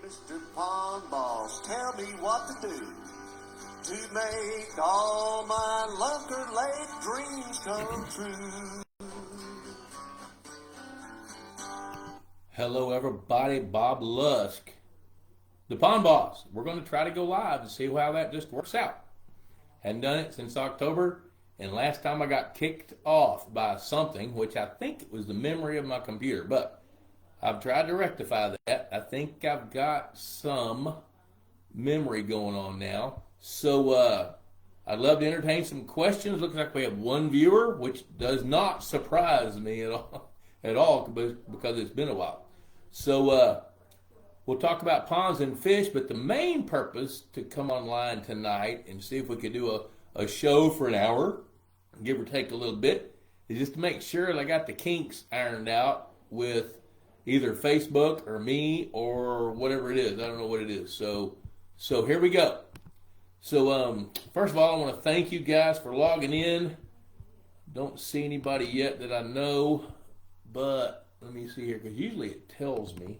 Mr. Pond Boss, tell me what to do to make all my Lunker Lake dreams come true. Hello everybody, Bob Lusk, the Pond Boss. We're going to try to go live and see how that just works out. Hadn't done it since October, and last time I got kicked off by something, which I think it was the memory of my computer, but I've tried to rectify that. I think I've got some memory going on now. So I'd love to entertain some questions. Looks like we have one viewer, which does not surprise me at all because it's been a while. So we'll talk about ponds and fish, but the main purpose to come online tonight and see if we could do a show for an hour, give or take a little bit, is just to make sure that I got the kinks ironed out with either Facebook or me or whatever it is. I don't know what it is. So here we go. So first of all, I want to thank you guys for logging in. Don't see anybody yet that I know, but let me see here, because usually it tells me.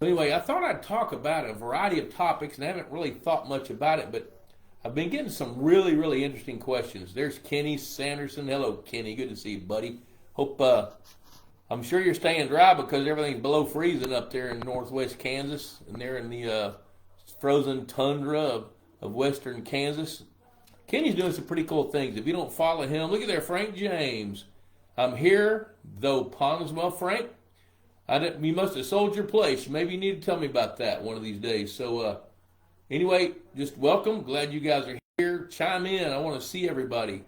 Anyway, I thought I'd talk about a variety of topics, and I haven't really thought much about it, but I've been getting some really, really interesting questions. There's Kenny Sanderson. Hello, Kenny. Good to see you, buddy. Hope, I'm sure you're staying dry because everything's below freezing up there in northwest Kansas, and they're in the frozen tundra of western Kansas. Kenny's doing some pretty cool things. If you don't follow him, look at there, Frank James. I'm here, though Pondwell, Frank. You must have sold your place. Maybe you need to tell me about that one of these days. So anyway, just welcome. Glad you guys are here. Chime in. I want to see everybody.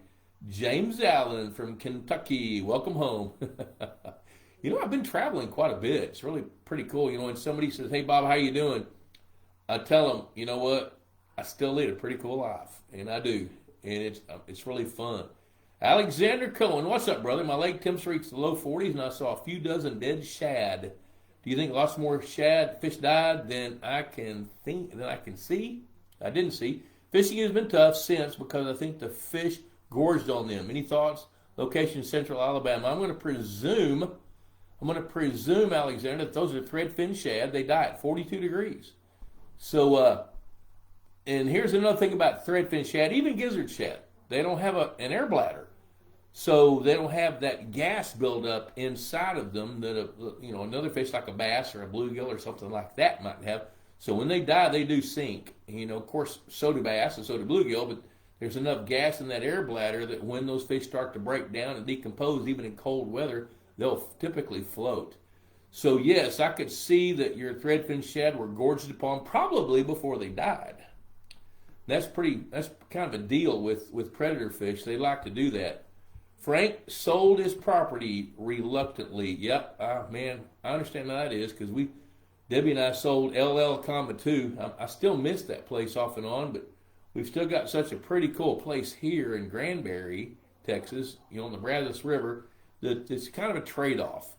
James Allen from Kentucky. Welcome home. You know, I've been traveling quite a bit. It's really pretty cool. You know, when somebody says, "Hey, Bob, how you doing?" I tell them, you know what? I still lead a pretty cool life, and I do, and it's really fun. Alexander Cohen, what's up, brother? My lake temps reached the low 40s, and I saw a few dozen dead shad. Do you think lots more shad fish died than I can see? I didn't see. Fishing has been tough since because I think the fish gorged on them. Any thoughts? Location Central Alabama. I'm going to presume, Alexander, that those are threadfin shad. They die at 42 degrees. So, and here's another thing about threadfin shad, even gizzard shad. They don't have an air bladder. So they don't have that gas buildup inside of them that another fish like a bass or a bluegill or something like that might have. So when they die, they do sink. Of course, so do bass and so do bluegill, but there's enough gas in that air bladder that when those fish start to break down and decompose, even in cold weather, they'll typically float. So yes, I could see that your threadfin shad were gorged upon probably before they died. That's kind of a deal with predator fish. They like to do that. Frank sold his property reluctantly. Yep, man, I understand how that is because Debbie and I sold LL Comma 2. I still miss that place off and on, but we've still got such a pretty cool place here in Granbury, Texas, on the Brazos River, that it's kind of a trade-off.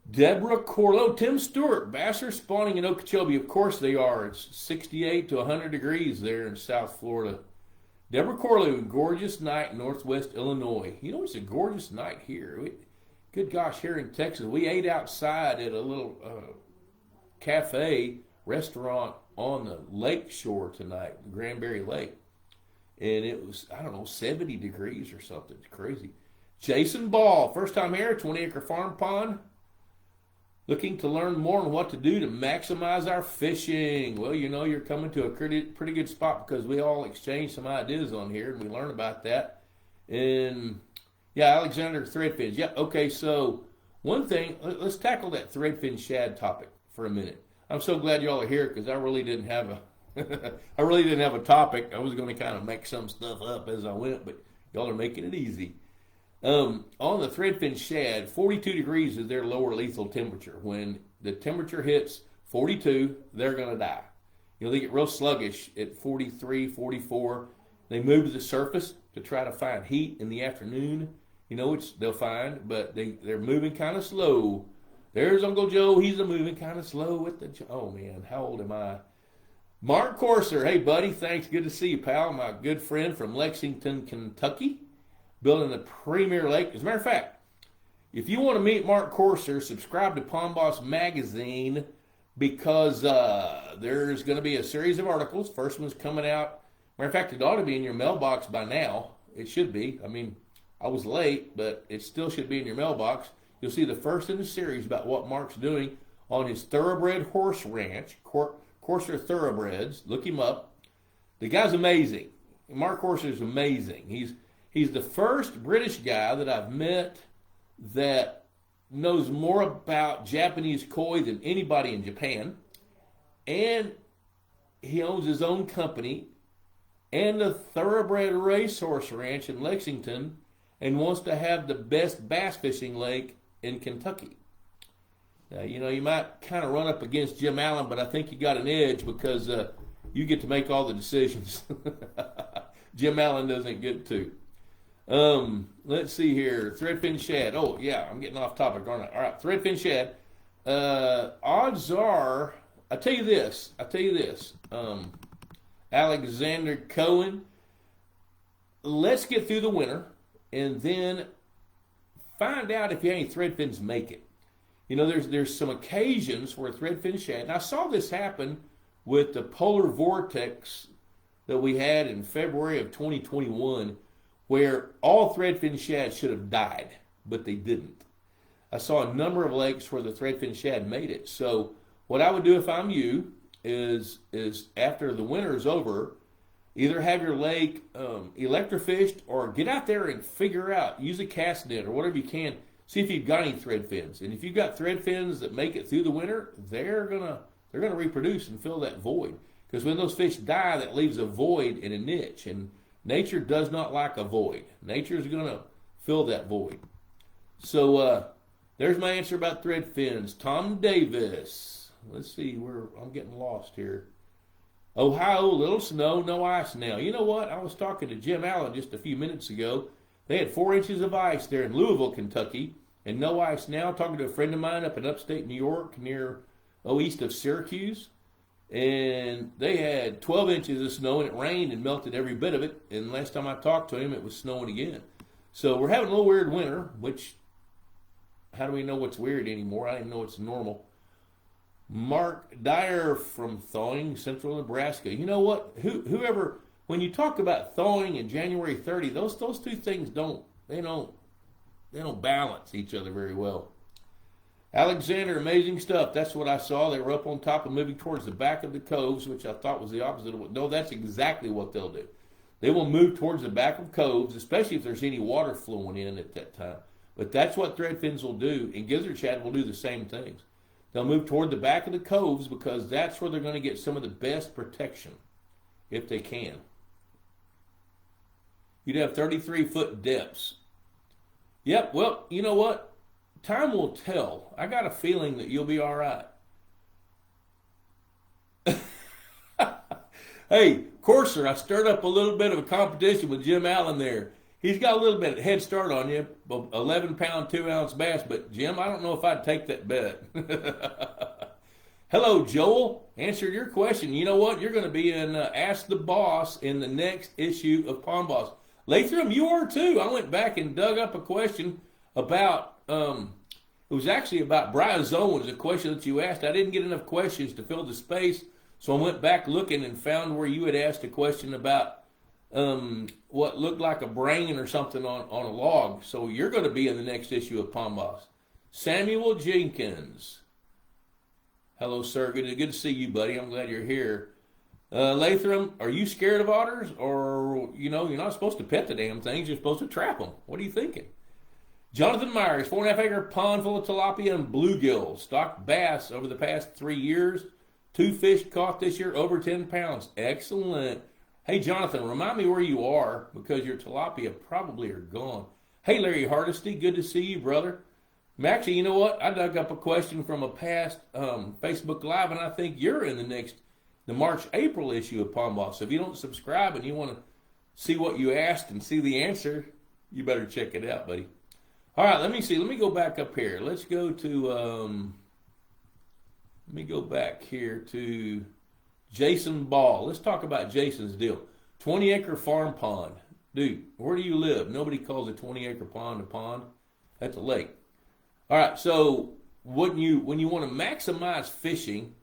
Deborah Corlo, Tim Stewart, bass are spawning in Okeechobee. Of course they are. It's 68 to 100 degrees there in South Florida. Deborah Corlo, gorgeous night in northwest Illinois. It's a gorgeous night here. Good gosh, here in Texas. We ate outside at a little cafe restaurant on the lake shore tonight, the Granbury Lake. And it was, 70 degrees or something. It's crazy. Jason Ball, first time here, 20-acre farm pond. Looking to learn more on what to do to maximize our fishing. Well, you're coming to a pretty good spot because we all exchange some ideas on here and we learn about that. And yeah, Alexander, threadfins. Yep. Okay. So one thing, let's tackle that threadfin shad topic for a minute. I'm so glad y'all are here because I really didn't have a topic. I was going to kind of make some stuff up as I went, but y'all are making it easy. On the threadfin shad, 42 degrees is their lower lethal temperature. When the temperature hits 42, they're going to die. They get real sluggish at 43, 44. They move to the surface to try to find heat in the afternoon, which they'll find, but they're moving kind of slow. There's Uncle Joe. He's moving kind of slow with oh man, how old am I? Mark Corser, hey buddy, thanks. Good to see you, pal. My good friend from Lexington, Kentucky. Building the premier lake. As a matter of fact, if you want to meet Mark Courser, subscribe to Pond Boss Magazine because there's going to be a series of articles. First one's coming out. Matter of fact, it ought to be in your mailbox by now. It should be. I mean, I was late, but it still should be in your mailbox. You'll see the first in the series about what Mark's doing on his thoroughbred horse ranch, Courser Thoroughbreds. Look him up. The guy's amazing. Mark Courser is amazing. He's the first British guy that I've met that knows more about Japanese koi than anybody in Japan. And he owns his own company and a thoroughbred racehorse ranch in Lexington and wants to have the best bass fishing lake in Kentucky. Now, you know, you might kind of run up against Jim Allen, but I think you got an edge because you get to make all the decisions. Jim Allen doesn't get to. Let's see here. Threadfin shad. Oh, yeah, I'm getting off topic, aren't I? All right, threadfin shad. Odds are, I tell you this. Alexander Cohen, let's get through the winter and then find out if any threadfins make it. You know, there's some occasions where threadfin shad, and I saw this happen with the polar vortex that we had in February of 2021, where all threadfin shad should have died, but they didn't. I saw a number of lakes where the threadfin shad made it. So what I would do if I'm you is after the winter is over, either have your lake electrofished or get out there and figure out, use a cast net or whatever you can, see if you've got any thread fins. And if you've got thread fins that make it through the winter, they're gonna reproduce and fill that void. Because when those fish die, that leaves a void in a niche. And nature does not like a void. Nature's gonna fill that void. So there's my answer about thread fins. Tom Davis. Let's see where I'm getting lost here. Ohio, little snow, no ice now. You know what? I was talking to Jim Allen just a few minutes ago. They had 4 inches of ice there in Louisville, Kentucky, and no ice now. Talking to a friend of mine up in upstate New York near, east of Syracuse. And they had 12 inches of snow, and it rained and melted every bit of it. And last time I talked to him, it was snowing again. So we're having a little weird winter, which, how do we know what's weird anymore? I didn't know it's normal. Mark Dyer from Thawing, Central Nebraska. You know what? Whoever, when you talk about thawing and January 30, those two things don't balance each other very well. Alexander, amazing stuff. That's what I saw. They were up on top and moving towards the back of the coves, which I thought was the opposite of what. No, that's exactly what they'll do. They will move towards the back of coves, especially if there's any water flowing in at that time. But that's what threadfins will do, and gizzard shad will do the same things. They'll move toward the back of the coves because that's where they're going to get some of the best protection, if they can. You'd have 33-foot depths. Yep, well, you know what? Time will tell. I got a feeling that you'll be all right. Hey, Courser, I stirred up a little bit of a competition with Jim Allen there. He's got a little bit of head start on you, 11-pound, 2-ounce bass, but Jim, I don't know if I'd take that bet. Hello, Joel. Answered your question. You know what? You're going to be in Ask the Boss in the next issue of Pond Boss. Latham, you are too. I went back and dug up a question about, it was actually about bryozoans, a question that you asked. I didn't get enough questions to fill the space, so I went back looking and found where you had asked a question about what looked like a brain or something on a log. So you're going to be in the next issue of Pond Boss. Samuel Jenkins. Hello, sir. Good to see you, buddy. I'm glad you're here. Latham, are you scared of otters? Or, you're not supposed to pet the damn things. You're supposed to trap them. What are you thinking? Jonathan Myers, 4.5 acre pond full of tilapia and bluegills. Stocked bass over the past 3 years. 2 fish caught this year, over 10 pounds. Excellent. Hey, Jonathan, remind me where you are because your tilapia probably are gone. Hey, Larry Hardesty, good to see you, brother. Actually, you know what? I dug up a question from a past Facebook Live, and I think you're in the March-April issue of Pond Boss. So if you don't subscribe and you want to see what you asked and see the answer, you better check it out, buddy. All right, let me see. Let me go back up here. Let's go to, let me go back here to Jason Ball. Let's talk about Jason's deal. 20-acre farm pond. Dude, where do you live? Nobody calls a 20-acre pond a pond. That's a lake. All right, so when you want to maximize fishing,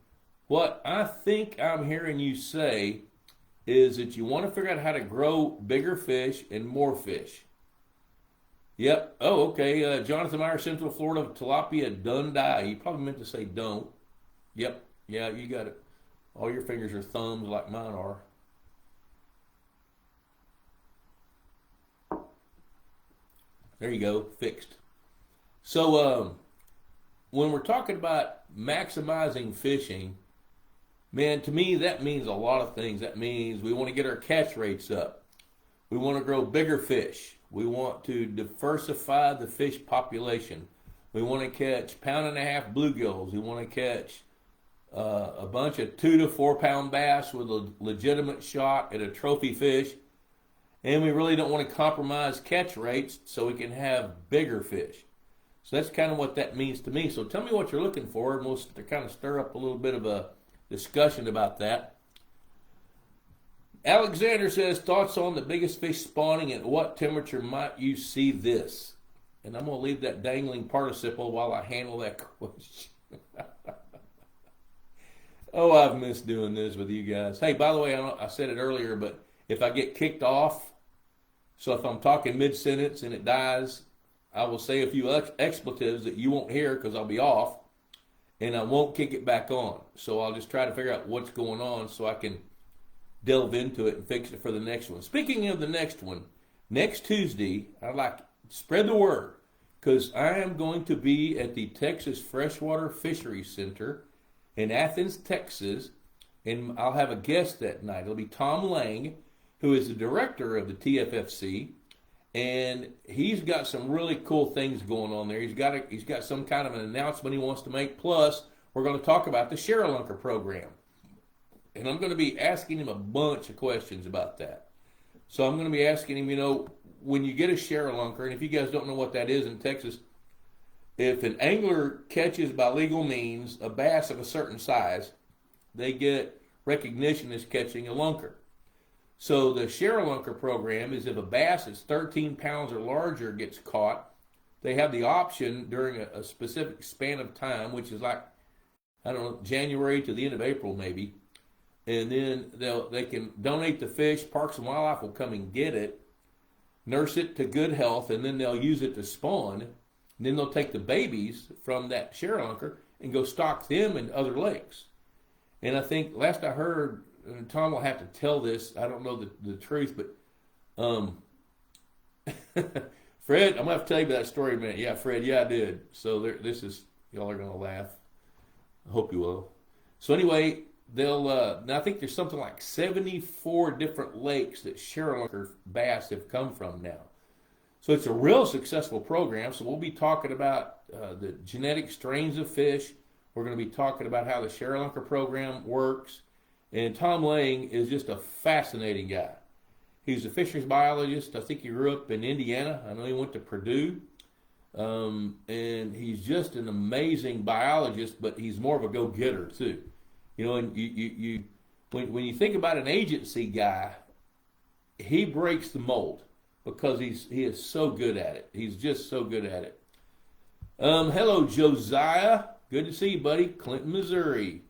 what I think I'm hearing you say is that you want to figure out how to grow bigger fish and more fish. Yep. Oh, okay. Jonathan Meyer, Central Florida, tilapia Dundee. You probably meant to say don't. Yep. Yeah, you got it. All your fingers are thumbs like mine are. There you go. Fixed. So, when we're talking about maximizing fishing, man, to me, that means a lot of things. That means we want to get our catch rates up. We want to grow bigger fish. We want to diversify the fish population. We want to catch 1.5 pound bluegills. We want to catch a bunch of 2 to 4 pound bass with a legitimate shot at a trophy fish. And we really don't want to compromise catch rates so we can have bigger fish. So that's kind of what that means to me. So tell me what you're looking for, and we'll kind of stir up a little bit of a discussion about that. Alexander says, thoughts on the biggest fish spawning and at what temperature might you see this? And I'm going to leave that dangling participle while I handle that question. Oh, I've missed doing this with you guys. Hey, by the way, I said it earlier, but if I get kicked off, so if I'm talking mid-sentence and it dies, I will say a few expletives that you won't hear because I'll be off, and I won't kick it back on. So I'll just try to figure out what's going on so I can delve into it and fix it for the next one. Speaking of the next one, next Tuesday, I'd like to spread the word because I am going to be at the Texas Freshwater Fisheries Center in Athens, Texas, and I'll have a guest that night. It'll be Tom Lang, who is the director of the TFFC, and he's got some really cool things going on there. He's got some kind of an announcement he wants to make. Plus, we're going to talk about the Sherrilunker program, and I'm going to be asking him a bunch of questions about that. So I'm going to be asking him, when you get a Sherrilunker, and if you guys don't know what that is in Texas, if an angler catches by legal means a bass of a certain size, they get recognition as catching a lunker. So the Sherrilunker program is if a bass that's 13 pounds or larger gets caught, they have the option during a specific span of time, which is like, I don't know, January to the end of April maybe, and then they can donate the fish. Parks and Wildlife will come and get it, nurse it to good health, and then they'll use it to spawn. And then they'll take the babies from that Sherrilunker and go stock them in other lakes. And I think last I heard, and Tom will have to tell this, I don't know the truth, but Fred, I'm going to have to tell you about that story in a minute. Yeah, Fred, yeah, I did. So y'all are going to laugh. I hope you will. So anyway, now I think there's something like 74 different lakes that Sherrilunker bass have come from now. So it's a real successful program. So we'll be talking about the genetic strains of fish. We're going to be talking about how the Sherrilunker program works. And Tom Lang is just a fascinating guy. He's a fisheries biologist. I think he grew up in Indiana. I know he went to Purdue. And he's just an amazing biologist, but he's more of a go-getter too. And when you think about an agency guy, he breaks the mold because he is so good at it. He's just so good at it. Hello, Josiah. Good to see you, buddy. Clinton, Missouri.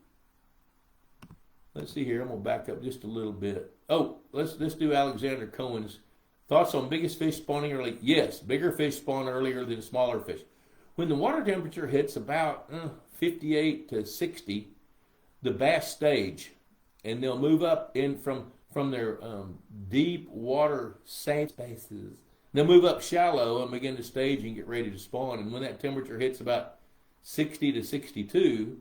Let's see here. I'm going to back up just a little bit. Oh, let's do Alexander Cohen's thoughts on biggest fish spawning early. Yes, bigger fish spawn earlier than smaller fish. When the water temperature hits about 58 to 60, the bass stage, and they'll move up in from their deep water safe spaces. They'll move up shallow and begin to stage and get ready to spawn. And when that temperature hits about 60 to 62,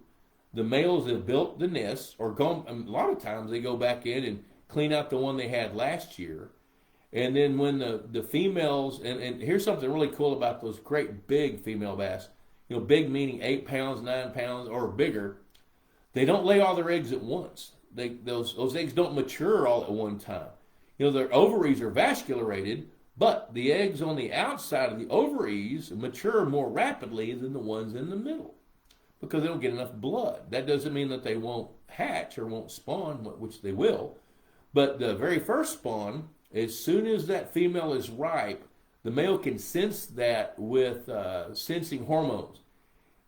the males have built the nests, or a lot of times they go back in and clean out the one they had last year. And then when the females, and here's something really cool about those great big female bass, big meaning 8 pounds, 9 pounds, or bigger, they don't lay all their eggs at once. Those eggs don't mature all at one time. Their ovaries are vasculated, but the eggs on the outside of the ovaries mature more rapidly than the ones in the middle because they don't get enough blood. That doesn't mean that they won't hatch or won't spawn, which they will. But the very first spawn, as soon as that female is ripe, the male can sense that with sensing hormones.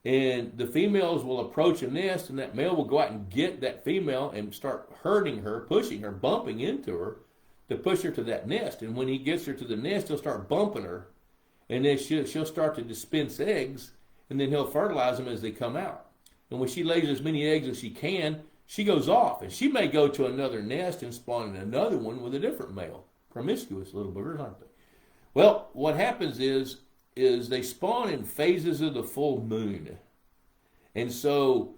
And the females will approach a nest, and that male will go out and get that female and start herding her, pushing her, bumping into her to push her to that nest. And when he gets her to the nest, he'll start bumping her. And then she'll start to dispense eggs, and then he'll fertilize them as they come out. And when she lays as many eggs as she can, she goes off. And she may go to another nest and spawn in another one with a different male. Promiscuous little boogers, aren't they? Well, what happens is they spawn in phases of the full moon. And so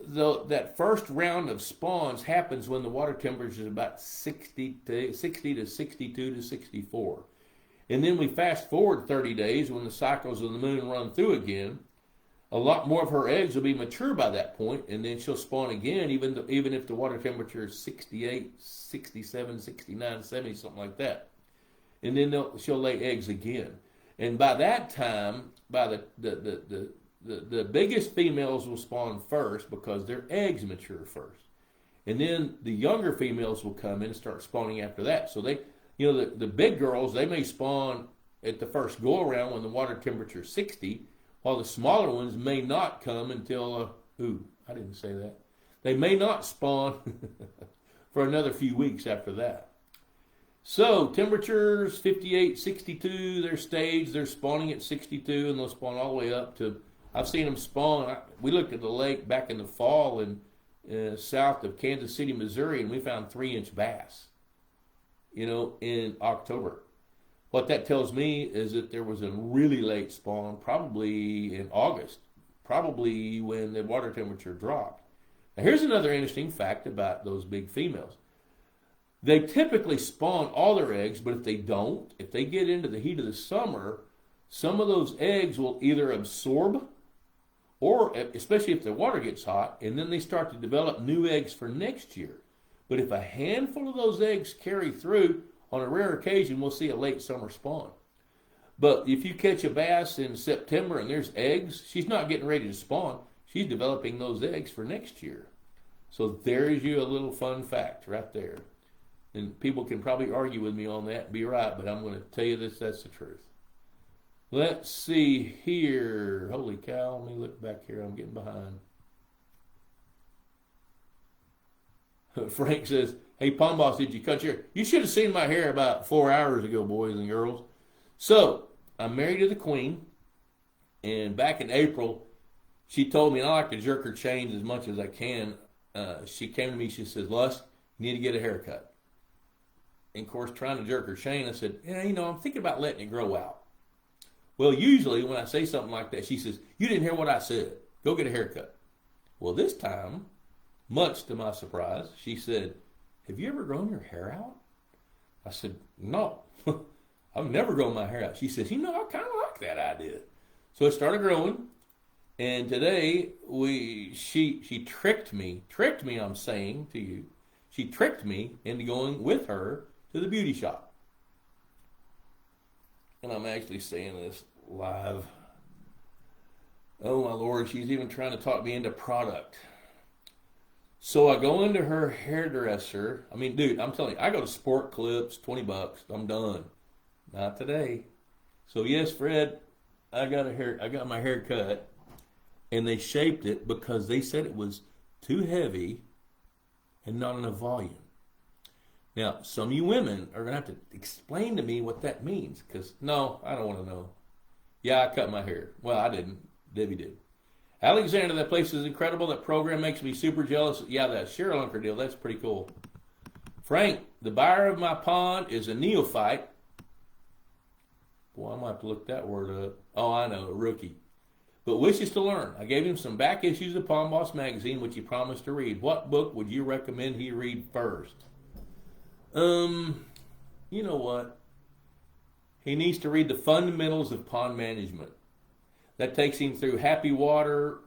that first round of spawns happens when the water temperature is about 60 to 62 to 64. And then we fast forward 30 days when the cycles of the moon run through again. A lot more of her eggs will be mature by that point, and then she'll spawn again, even if the water temperature is 68, 67, 69, 70, something like that. And then she'll lay eggs again. And by that time, by the biggest females will spawn first because their eggs mature first. And then the younger females will come in and start spawning after that. So the big girls, they may spawn at the first go around when the water temperature is 60, while the smaller ones may not come until, I didn't say that. They may not spawn for another few weeks after that. So temperatures 58, 62, they're staged. They're spawning at 62, and they'll spawn all the way up to, I've seen them spawn. We looked at the lake back in the fall in south of Kansas City, Missouri, and we found 3-inch bass, in October. What that tells me is that there was a really late spawn, probably in August, probably when the water temperature dropped. Now here's another interesting fact about those big females. They typically spawn all their eggs, but if they get into the heat of the summer, some of those eggs will either absorb, or especially if the water gets hot, and then they start to develop new eggs for next year. But if a handful of those eggs carry through, on a rare occasion, we'll see a late summer spawn. But if you catch a bass in September and there's eggs, she's not getting ready to spawn. She's developing those eggs for next year. So there's you a little fun fact right there. And people can probably argue with me on that and be right, but I'm going to tell you that's the truth. Let's see here. Holy cow, let me look back here. I'm getting behind. Frank says, hey, Pond Boss, did you cut your hair? You should have seen my hair about 4 hours ago, boys and girls. So, I'm married to the Queen, and back in April, she told me, and I like to jerk her chains as much as I can. She came to me, she says, Lusk, you need to get a haircut. And of course, trying to jerk her chain, I said, I'm thinking about letting it grow out. Well, usually when I say something like that, she says, you didn't hear what I said. Go get a haircut. Well, this time, much to my surprise, she said, have you ever grown your hair out? I said, no, I've never grown my hair out. She says, I kind of like that idea. So it started growing, and today she tricked me, I'm saying to you, she tricked me into going with her to the beauty shop. And I'm actually saying this live. Oh my Lord, she's even trying to talk me into product. So I go into her hairdresser. I mean, dude, I'm telling you, I go to Sport Clips, $20. I'm done. Not today. So yes, Fred, I got my hair cut, and they shaped it because they said it was too heavy and not enough volume. Now, some of you women are going to have to explain to me what that means, because, no, I don't want to know. Yeah, I cut my hair. Well, I didn't. Debbie did. Alexander, that place is incredible. That program makes me super jealous. Yeah, that Cheryl Unker deal, that's pretty cool. Frank, the buyer of my pond is a neophyte. Boy, I might have to look that word up. Oh, I know, a rookie. But wishes to learn. I gave him some back issues of Pond Boss magazine, which he promised to read. What book would you recommend he read first? You know what? He needs to read the fundamentals of pond management. That takes him through happy water,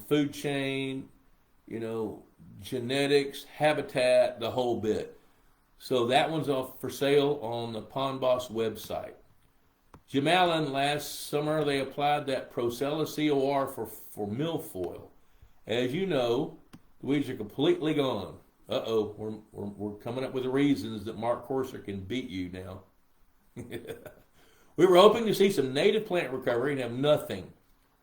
food chain, genetics, habitat, the whole bit. So that one's off for sale on the Pond Boss website. Jim Allen, last summer they applied that Procella COR for milfoil. As you know, the weeds are completely gone. We're coming up with the reasons that Mark Corser can beat you now. We were hoping to see some native plant recovery and have nothing.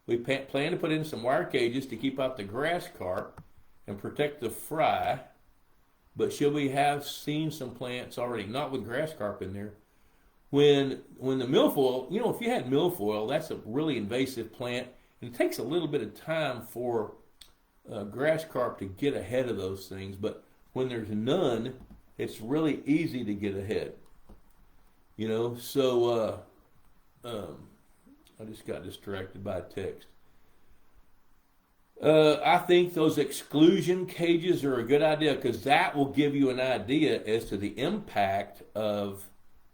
We plan to put in some wire cages to keep out the grass carp and protect the fry. But should we have seen some plants already, not with grass carp in there? When the milfoil, if you had milfoil, that's a really invasive plant, and it takes a little bit of time for grass carp to get ahead of those things. But when there's none, it's really easy to get ahead. So I just got distracted by a text. I think those exclusion cages are a good idea because that will give you an idea as to the impact of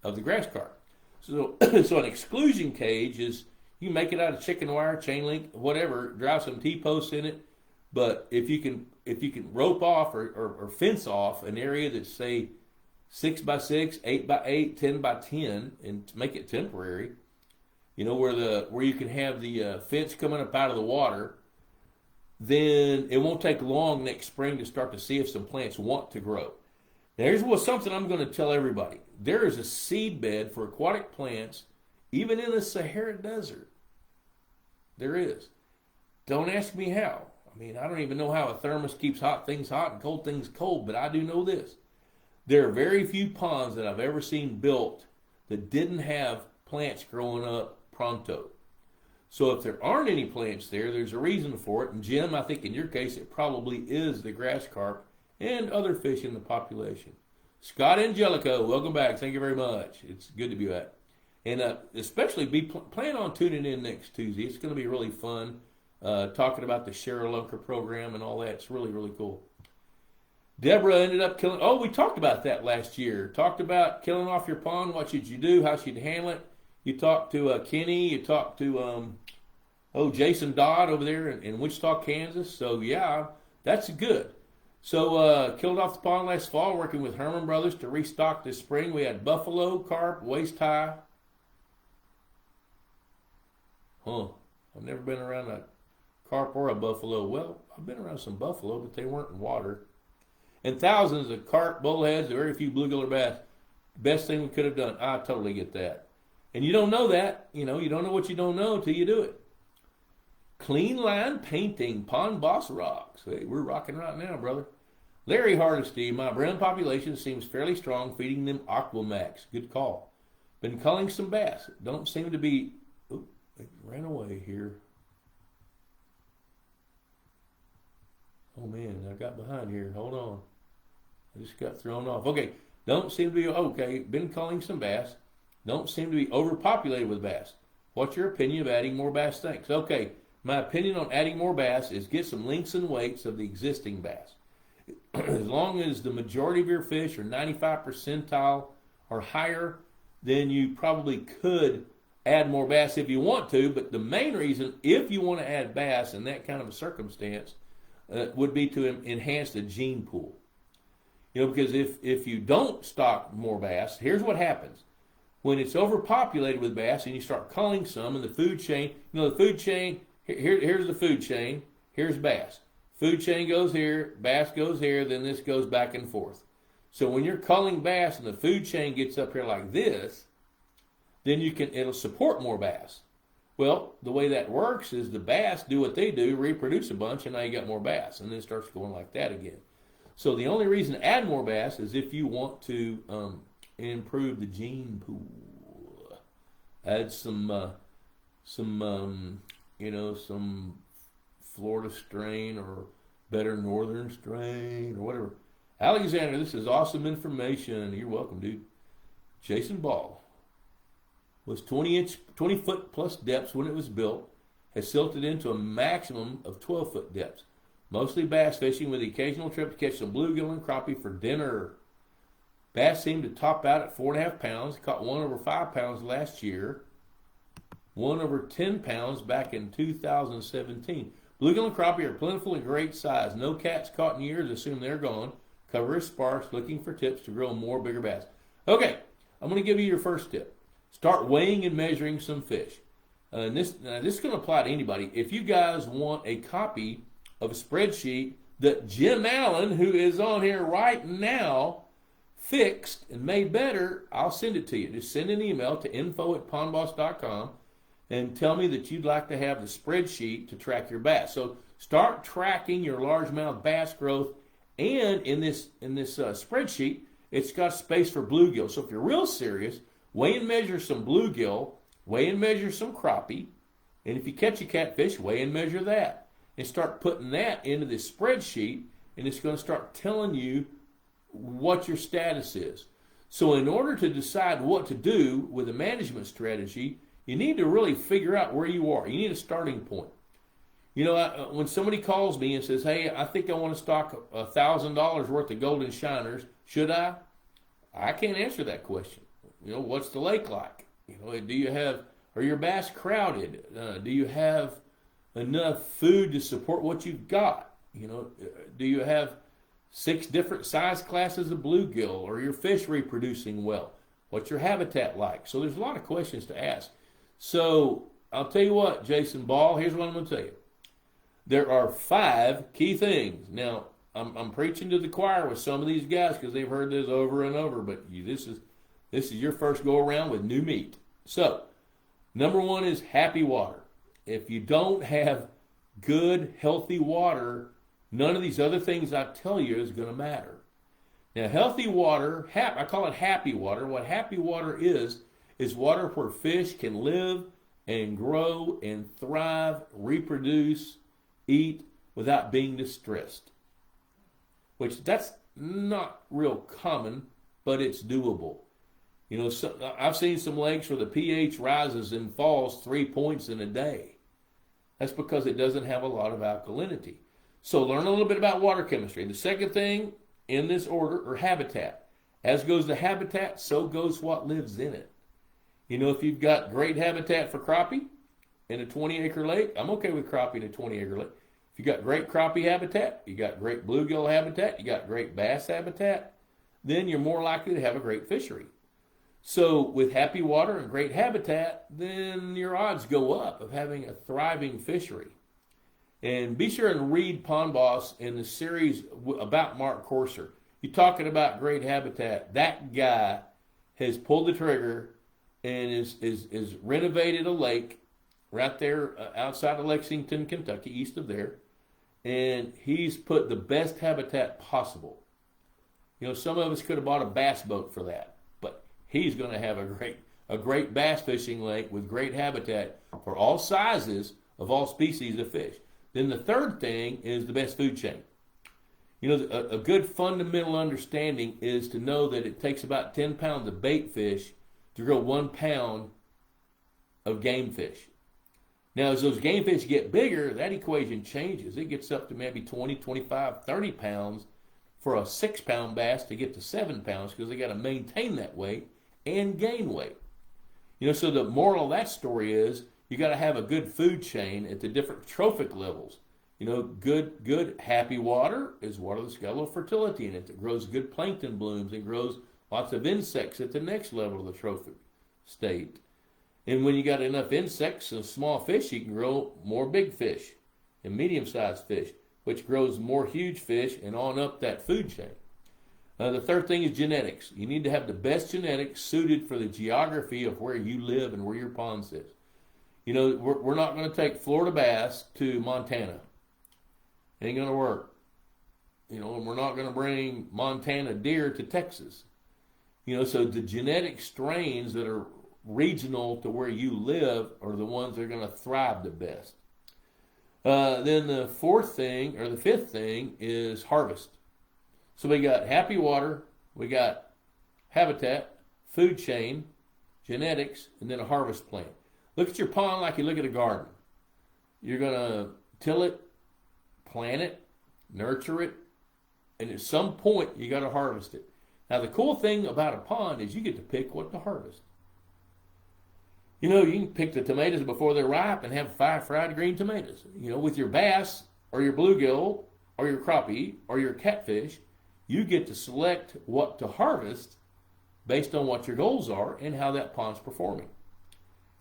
the grass carp. So, so an exclusion cage is you make it out of chicken wire, chain link, whatever, drive some T-posts in it. But if you can rope off or fence off an area that's say 6x6, 8x8, 10x10, and make it temporary, where you can have the fence coming up out of the water, then it won't take long next spring to start to see if some plants want to grow. Now, here's something I'm going to tell everybody. There is a seed bed for aquatic plants, even in the Sahara Desert. There is. Don't ask me how. I don't even know how a thermos keeps hot things hot and cold things cold, but I do know this. There are very few ponds that I've ever seen built that didn't have plants growing up pronto. So if there aren't any plants there, there's a reason for it. And Jim, I think in your case, it probably is the grass carp and other fish in the population. Scott Angelico, welcome back. Thank you very much. It's good to be back. And especially plan on tuning in next Tuesday. It's going to be really fun talking about the Cheryl Lunker program and all that. It's really, really cool. Deborah ended up killing. Oh, we talked about that last year. Talked about killing off your pond. What should you do? How should you handle it? You talked to Kenny. You talked to Jason Dodd over there in Wichita, Kansas. So yeah, that's good. So killed off the pond last fall, working with Herman Brothers to restock this spring. We had buffalo, carp, waist high. I've never been around a carp or a buffalo. Well, I've been around some buffalo, but they weren't in water. And thousands of carp, bullheads, very few bluegill or bass. Best thing we could have done. I totally get that. And you don't know that. You don't know what you don't know until you do it. Clean line painting, Pond Boss rocks. Hey, we're rocking right now, brother. Larry Hardesty, my brown population seems fairly strong, feeding them Aquamax. Good call. Been culling some bass. Don't seem to be... Oop, it ran away here. Oh, man, I got behind here. Hold on. I just got thrown off. Okay, don't seem to be... Okay, been culling some bass. Don't seem to be overpopulated with bass. What's your opinion of adding more bass? Thanks. Okay, my opinion on adding more bass is get some lengths and weights of the existing bass. As long as the majority of your fish are 95 percentile or higher, then you probably could add more bass if you want to. But the main reason, if you want to add bass in that kind of a circumstance, would be to enhance the gene pool. Because if you don't stock more bass, here's what happens. When it's overpopulated with bass and you start culling some in the food chain, the food chain, here's the food chain, here's bass. Food chain goes here, bass goes here, then this goes back and forth. So when you're culling bass and the food chain gets up here like this, then it'll support more bass. Well, the way that works is the bass do what they do, reproduce a bunch, and now you got more bass, and then it starts going like that again. So the only reason to add more bass is if you want to improve the gene pool. Add some Florida strain or better northern strain or whatever. Alexander, this is awesome information. You're welcome, dude. Jason Ball was 20 foot plus depths when it was built, has silted into a maximum of 12 foot depths. Mostly bass fishing with the occasional trip to catch some bluegill and crappie for dinner. Bass seemed to top out at 4.5 pounds. Caught one over 5 pounds last year. One over 10 pounds back in 2017. Bluegill and crappie are plentiful and great size. No cats caught in years. Assume they're gone. Cover is sparse. Looking for tips to grow more bigger bass. Okay, I'm going to give you your first tip. Start weighing and measuring some fish. And this is going to apply to anybody. If you guys want a copy of a spreadsheet that Jim Allen, who is on here right now, fixed and made better, I'll send it to you. Just send an email to info@pondboss.com and tell me that you'd like to have the spreadsheet to track your bass. So start tracking your largemouth bass growth, and in this spreadsheet, it's got space for bluegill. So if you're real serious, weigh and measure some bluegill, weigh and measure some crappie, and if you catch a catfish, weigh and measure that. And start putting that into this spreadsheet, and it's going to start telling you what your status is. So in order to decide what to do with a management strategy, you need to really figure out where you are. You need a starting point. You know, when somebody calls me and says, hey, I think I want to stock $1,000 worth of golden shiners, should I? I can't answer that question. You know, what's the lake like? You know, are your bass crowded? Do you have enough food to support what you've got? You know, do you have 6 different size classes of bluegill? Are your fish reproducing well? What's your habitat like? So there's a lot of questions to ask. So I'll tell you what, Jason Ball, here's what I'm going to tell you. There are 5 key things. Now, I'm preaching to the choir with some of these guys because they've heard this over and over, but this is your first go around with new meat. So, number 1 is happy water. If you don't have good, healthy water, none of these other things I tell you is going to matter. Now, healthy water, I call it happy water. What happy water is water where fish can live and grow and thrive, reproduce, eat without being distressed. Which that's not real common, but it's doable. You know, I've seen some lakes where the pH rises and falls 3 points in a day. That's because it doesn't have a lot of alkalinity. So learn a little bit about water chemistry. The second thing in this order are habitat. As goes the habitat, so goes what lives in it. You know, if you've got great habitat for crappie in a 20-acre lake, I'm okay with crappie in a 20-acre lake. If you got great crappie habitat, you got great bluegill habitat, you got great bass habitat, then you're more likely to have a great fishery. So with happy water and great habitat, then your odds go up of having a thriving fishery. And be sure and read Pond Boss in the series about Mark Courser. You're talking about great habitat. That guy has pulled the trigger and is renovated a lake right there outside of Lexington, Kentucky, east of there. And he's put the best habitat possible. You know, some of us could have bought a bass boat for that, but he's going to have a great bass fishing lake with great habitat for all sizes of all species of fish. Then the third thing is the best food chain. You know, a good fundamental understanding is to know that it takes about 10 pounds of bait fish to grow 1 pound of game fish. Now, as those game fish get bigger, that equation changes. It gets up to maybe 20, 25, 30 pounds for a 6-pound bass to get to 7 pounds because they got to maintain that weight and gain weight. You know, so the moral of that story is you got to have a good food chain at the different trophic levels. You know, good happy water is water that's got a little fertility in it that grows good plankton blooms and grows lots of insects at the next level of the trophic state. And when you got enough insects and small fish, you can grow more big fish and medium-sized fish, which grows more huge fish and on up that food chain. The third thing is genetics. You need to have the best genetics suited for the geography of where you live and where your pond sits. You know, we're not going to take Florida bass to Montana. It ain't going to work. You know, and we're not going to bring Montana deer to Texas. You know, so the genetic strains that are regional to where you live are the ones that are going to thrive the best. Then the fifth thing is harvest. So we got happy water, we got habitat, food chain, genetics, and then a harvest plan. Look at your pond like you look at a garden. You're going to till it, plant it, nurture it, and at some point you got to harvest it. Now the cool thing about a pond is you get to pick what to harvest. You know, you can pick the tomatoes before they're ripe and have 5 fried green tomatoes. You know, with your bass or your bluegill or your crappie or your catfish, you get to select what to harvest based on what your goals are and how that pond's performing.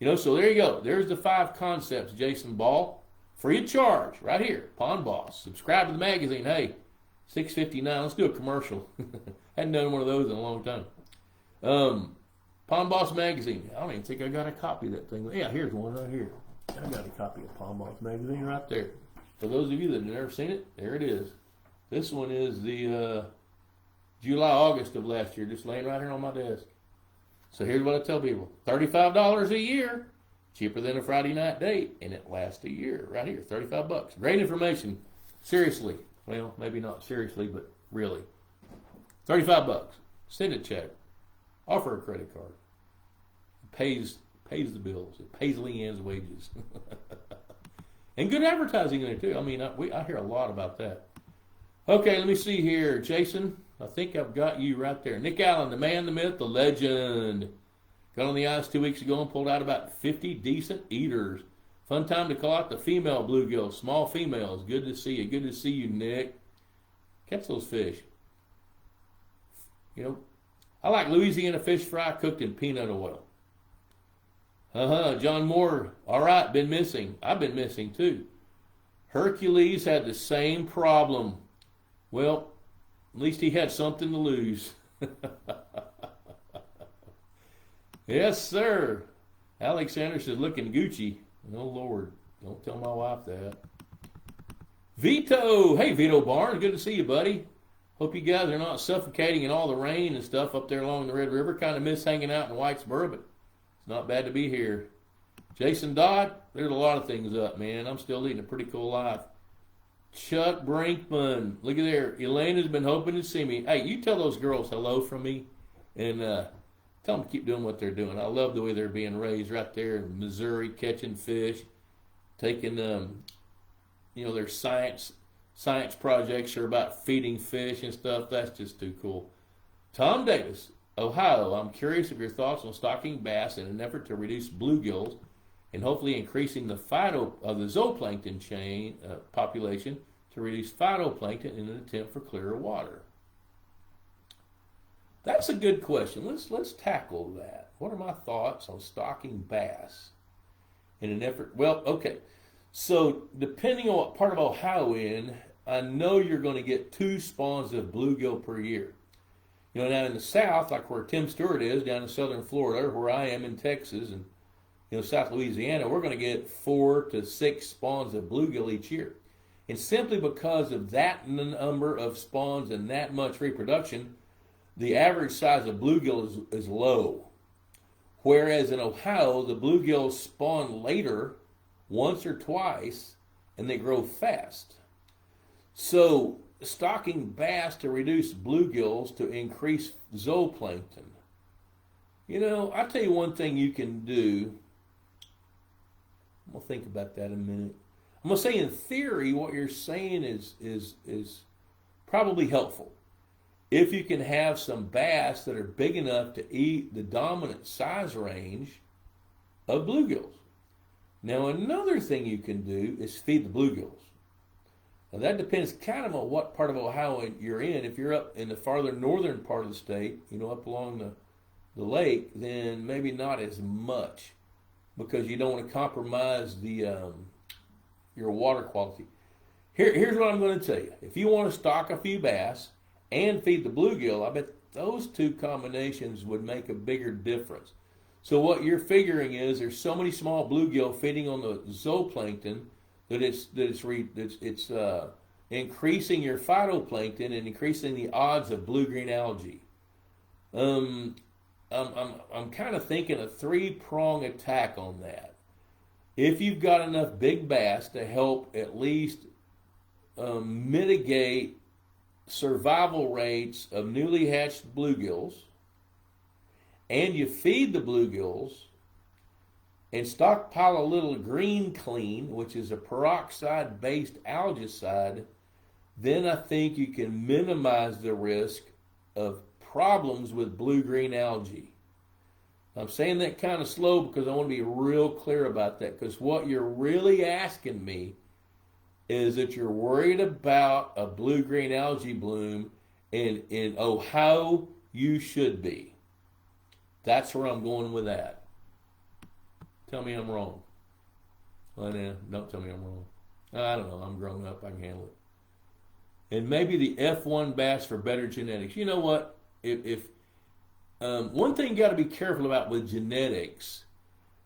You know, so there you go. There's the 5 concepts, Jason Ball. Free of charge, right here, Pond Boss. Subscribe to the magazine. Hey, $6.59. Let's do a commercial. Hadn't done one of those in a long time. Pond Boss Magazine. I don't even think I got a copy of that thing. Yeah, here's one right here. I got a copy of Pond Boss Magazine right there. For those of you that have never seen it, there it is. This one is the July, August of last year, just laying right here on my desk. So here's what I tell people. $35 a year, cheaper than a Friday night date, and it lasts a year. Right here, $35. Great information. Seriously. Well, maybe not seriously, but really. $35. Send a check. Offer a credit card. It pays the bills. It pays Leanne's wages. And good advertising in it too. I mean, I hear a lot about that. Okay, let me see here. Jason, I think I've got you right there. Nick Allen, the man, the myth, the legend. Got on the ice 2 weeks ago and pulled out about 50 decent eaters. Fun time to call out the female bluegills, small females. Good to see you. Good to see you, Nick. Catch those fish. You know, I like Louisiana fish fry cooked in peanut oil. John Moore. All right, been missing. I've been missing too. Hercules had the same problem. Well, at least he had something to lose. Yes, sir. Alexander says, looking Gucci. Oh, Lord. Don't tell my wife that. Vito. Hey, Vito Barnes. Good to see you, buddy. Hope you guys are not suffocating in all the rain and stuff up there along the Red River. Kind of miss hanging out in Whitesboro, but it's not bad to be here. Jason Dodd, there's a lot of things up, man. I'm still leading a pretty cool life. Chuck Brinkman, look at there. Elena's been hoping to see me. Hey, you tell those girls hello from me, and tell them to keep doing what they're doing. I love the way they're being raised right there in Missouri, catching fish, taking their science projects are about feeding fish and stuff. That's just too cool. Tom Davis, Ohio, I'm curious of your thoughts on stocking bass in an effort to reduce bluegills and hopefully increasing the zooplankton chain population to reduce phytoplankton in an attempt for clearer water. That's a good question. Let's tackle that. What are my thoughts on stocking bass in an effort? Well, okay. So depending on what part of Ohio in, I know you're going to get 2 spawns of bluegill per year. You know, down in the south, like where Tim Stewart is, down in southern Florida, where I am in Texas, and South Louisiana, we're going to get 4 to 6 spawns of bluegill each year. And simply because of that number of spawns and that much reproduction, the average size of bluegill is low. Whereas in Ohio, the bluegills spawn later, once or twice, and they grow fast. So stocking bass to reduce bluegills to increase zooplankton. I'll tell you one thing you can do. I'm going to think about that in a minute. I'm going to say in theory what you're saying is probably helpful. If you can have some bass that are big enough to eat the dominant size range of bluegills. Now another thing you can do is feed the bluegills. Now that depends kind of on what part of Ohio you're in. If you're up in the farther northern part of the state, up along the lake, then maybe not as much because you don't want to compromise your water quality. Here's what I'm going to tell you. If you want to stock a few bass and feed the bluegill, I bet those 2 combinations would make a bigger difference. So what you're figuring is there's so many small bluegill feeding on the zooplankton that it's increasing your phytoplankton and increasing the odds of blue-green algae. I'm kind of thinking a 3-prong attack on that. If you've got enough big bass to help at least mitigate survival rates of newly hatched bluegills, and you feed the bluegills and stockpile a little green clean, which is a peroxide-based algicide, then I think you can minimize the risk of problems with blue-green algae. I'm saying that kind of slow because I want to be real clear about that, because what you're really asking me is that you're worried about a blue-green algae bloom, and in Ohio, you should be. That's where I'm going with that. Tell me I'm wrong. Well, no, don't tell me I'm wrong. I don't know. I'm grown up. I can handle it. And maybe the F1 bass for better genetics. You know what? If One thing you got to be careful about with genetics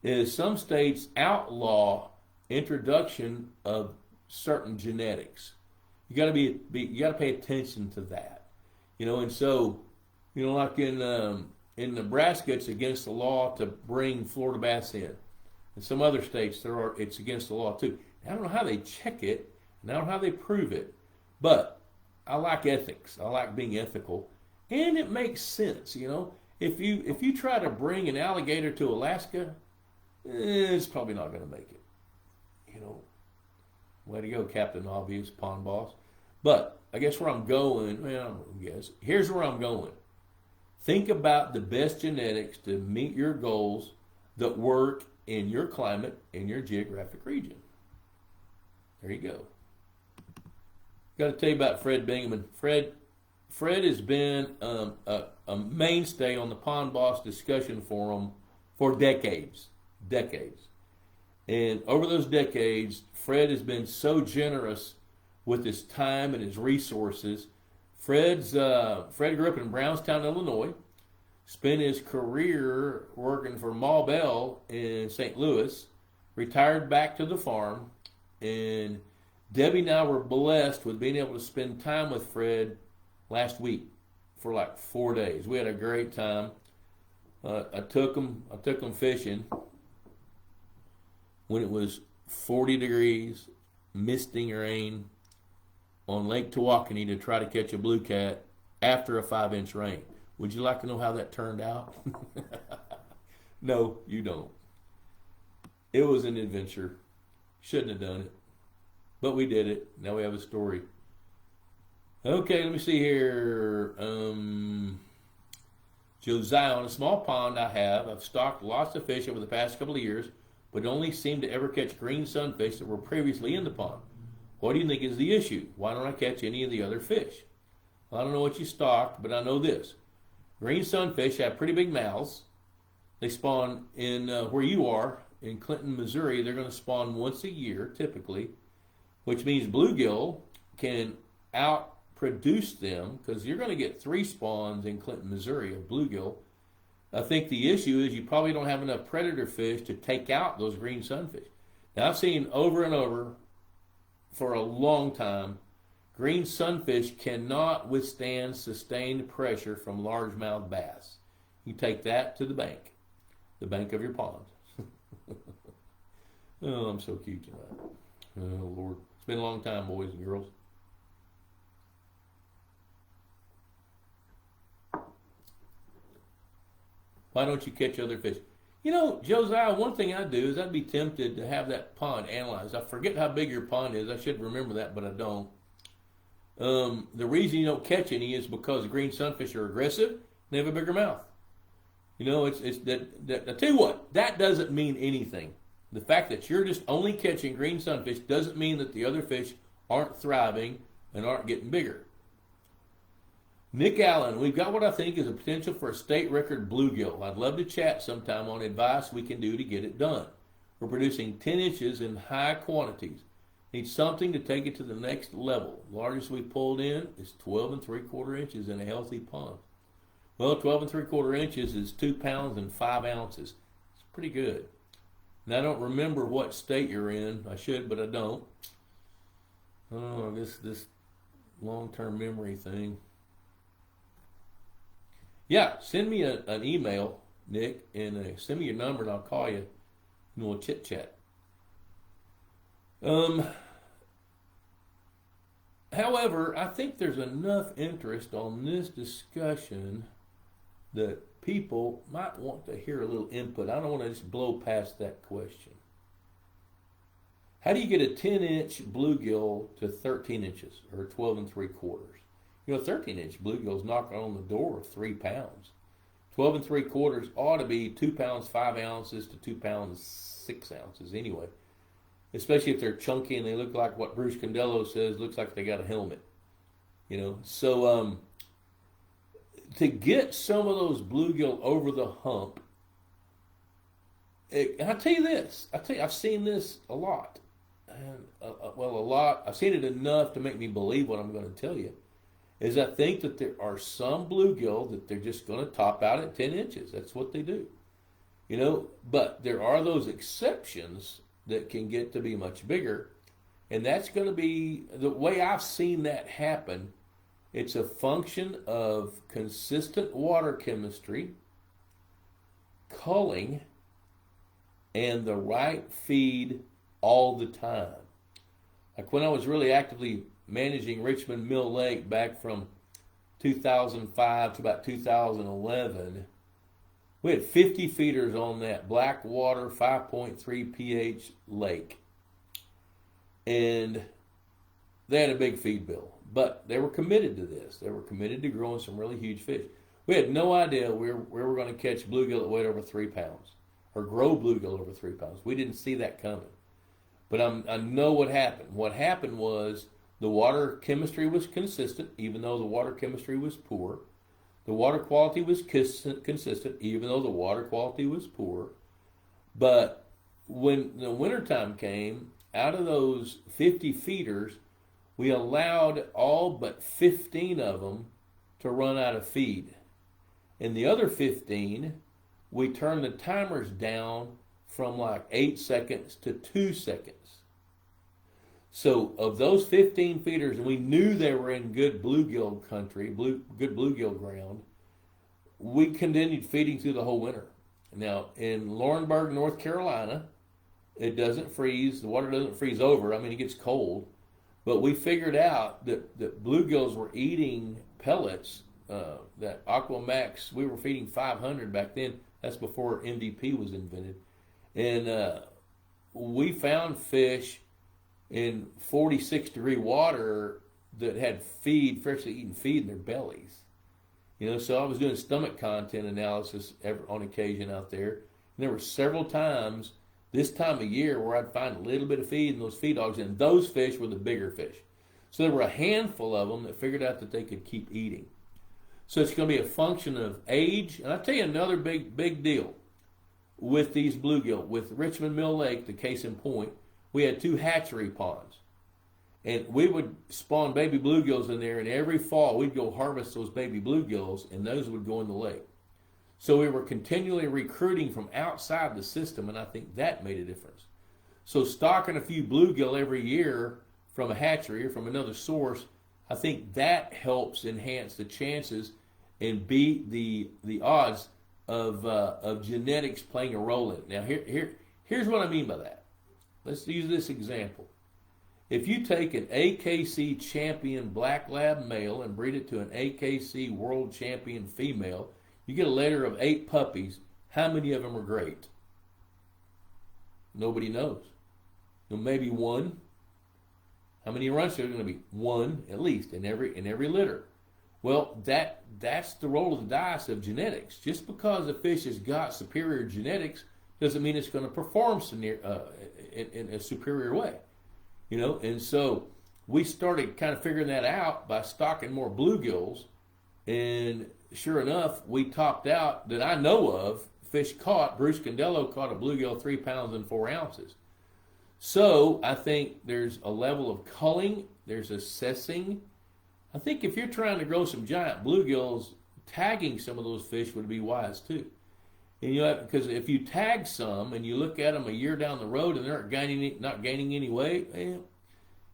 is some states outlaw introduction of certain genetics. You got to you got to pay attention to that, and so, like in Nebraska, it's against the law to bring Florida bass in. In some other states, it's against the law too. I don't know how they check it, and I don't know how they prove it, but I like ethics. I like being ethical, and it makes sense. If you try to bring an alligator to Alaska, it's probably not going to make it. Way to go, Captain Obvious, Pond Boss. But I guess where I'm going, here's where I'm going. Think about the best genetics to meet your goals that work in your climate, in your geographic region. There you go. Got to tell you about Fred Bingaman. Fred has been a mainstay on the Pond Boss discussion forum for decades. And over those decades, Fred has been so generous with his time and his resources. Fred grew up in Brownstown, Illinois, spent his career working for Ma Bell in St. Louis, retired back to the farm, and Debbie and I were blessed with being able to spend time with Fred last week for like 4 days. We had a great time. I took him fishing when it was 40 degrees, misting rain on Lake Tawakoni to try to catch a blue cat after a 5-inch rain. Would you like to know how that turned out? No, you don't. It was an adventure. Shouldn't have done it. But we did it. Now we have a story. Okay, let me see here. Josiah, on a small pond I've stocked lots of fish over the past couple of years, but only seem to ever catch green sunfish that were previously in the pond. What do you think is the issue? Why don't I catch any of the other fish? Well, I don't know what you stocked, but I know this. Green sunfish have pretty big mouths. They spawn in where you are, in Clinton, Missouri. They're going to spawn once a year, typically, which means bluegill can outproduce them because you're going to get 3 spawns in Clinton, Missouri of bluegill. I think the issue is you probably don't have enough predator fish to take out those green sunfish. Now, I've seen over and over for a long time, green sunfish cannot withstand sustained pressure from largemouth bass. You take that to the bank of your pond. Oh, I'm so cute tonight. Oh, Lord. It's been a long time, boys and girls. Why don't you catch other fish? Josiah, one thing I do is I'd be tempted to have that pond analyzed. I forget how big your pond is. I should remember that, but I don't. The reason you don't catch any is because green sunfish are aggressive and they have a bigger mouth. It's that. I tell you what, that doesn't mean anything. The fact that you're just only catching green sunfish doesn't mean that the other fish aren't thriving and aren't getting bigger. Nick Allen, we've got what I think is a potential for a state record bluegill. I'd love to chat sometime on advice we can do to get it done. We're producing 10 inches in high quantities. Need something to take it to the next level. Largest we pulled in is 12 3/4 inches in a healthy pond. Well, 12 3/4 inches is 2 pounds and 5 ounces. It's pretty good. And I don't remember what state you're in. I should, but I don't. Oh, this long-term memory thing. Yeah, send me an email, Nick, and send me your number, and I'll call you, and we'll chit-chat. However, I think there's enough interest on this discussion that people might want to hear a little input. I don't want to just blow past that question. How do you get a 10-inch bluegill to 13 inches, or 12 3/4? 13-inch bluegills knocking on the door of 3 pounds. 12 3/4 ought to be 2 pounds 5 ounces to 2 pounds 6 ounces anyway. Especially if they're chunky and they look like what Bruce Condello says, looks like they got a helmet. So to get some of those bluegill over the hump, and I tell you this, I've seen this a lot. And, a lot. I've seen it enough to make me believe what I'm going to tell you. is I think that there are some bluegill that they're just going to top out at 10 inches. That's what they do. But there are those exceptions that can get to be much bigger. And that's going to be the way I've seen that happen. It's a function of consistent water chemistry, culling, and the right feed all the time. Like when I was really actively managing Richmond Mill Lake back from 2005 to about 2011, we had 50 feeders on that black water 5.3 pH lake. And they had a big feed bill, but they were committed to this. They were committed to growing some really huge fish. We had no idea where we were going to catch bluegill that weighed over 3 pounds or grow bluegill over 3 pounds. We didn't see that coming. But I know what happened. What happened was the water chemistry was consistent, even though the water chemistry was poor. The water quality was consistent, even though the water quality was poor. But when the wintertime came, out of those 50 feeders, we allowed all but 15 of them to run out of feed. And the other 15, we turned the timers down from like 8 seconds to 2 seconds. So of those 15 feeders, and we knew they were in good bluegill country, good bluegill ground, we continued feeding through the whole winter. Now, in Laurinburg, North Carolina, it doesn't freeze. The water doesn't freeze over. I mean, it gets cold. But we figured out that bluegills were eating pellets, that Aquamax, we were feeding 500 back then. That's before MVP was invented. And we found fish in 46-degree water that had freshly eaten feed in their bellies. So I was doing stomach content analysis on occasion out there. And there were several times this time of year where I'd find a little bit of feed in those feed dogs, and those fish were the bigger fish. So there were a handful of them that figured out that they could keep eating. So it's going to be a function of age. And I'll tell you another big deal with these bluegill. With Richmond Mill Lake, the case in point, we had 2 hatchery ponds. And we would spawn baby bluegills in there, and every fall we'd go harvest those baby bluegills, and those would go in the lake. So we were continually recruiting from outside the system, and I think that made a difference. So stocking a few bluegill every year from a hatchery or from another source, I think that helps enhance the chances and beat the odds of genetics playing a role in it. Now here's what I mean by that. Let's use this example. If you take an AKC champion black lab male and breed it to an AKC world champion female, you get a litter of 8 puppies. How many of them are great? Nobody knows. Maybe 1. How many runs are there going to be? 1 at least in every litter. Well, that's the roll of the dice of genetics. Just because a fish has got superior genetics doesn't mean it's going to perform in a superior way. And so we started kind of figuring that out by stocking more bluegills, and sure enough, we topped out that I know of fish caught. Bruce Condello caught a bluegill 3 pounds and 4 ounces. So I think there's a level of culling, there's assessing. I think if you're trying to grow some giant bluegills, tagging some of those fish would be wise too. And because if you tag some and you look at them a year down the road and they're not gaining any weight,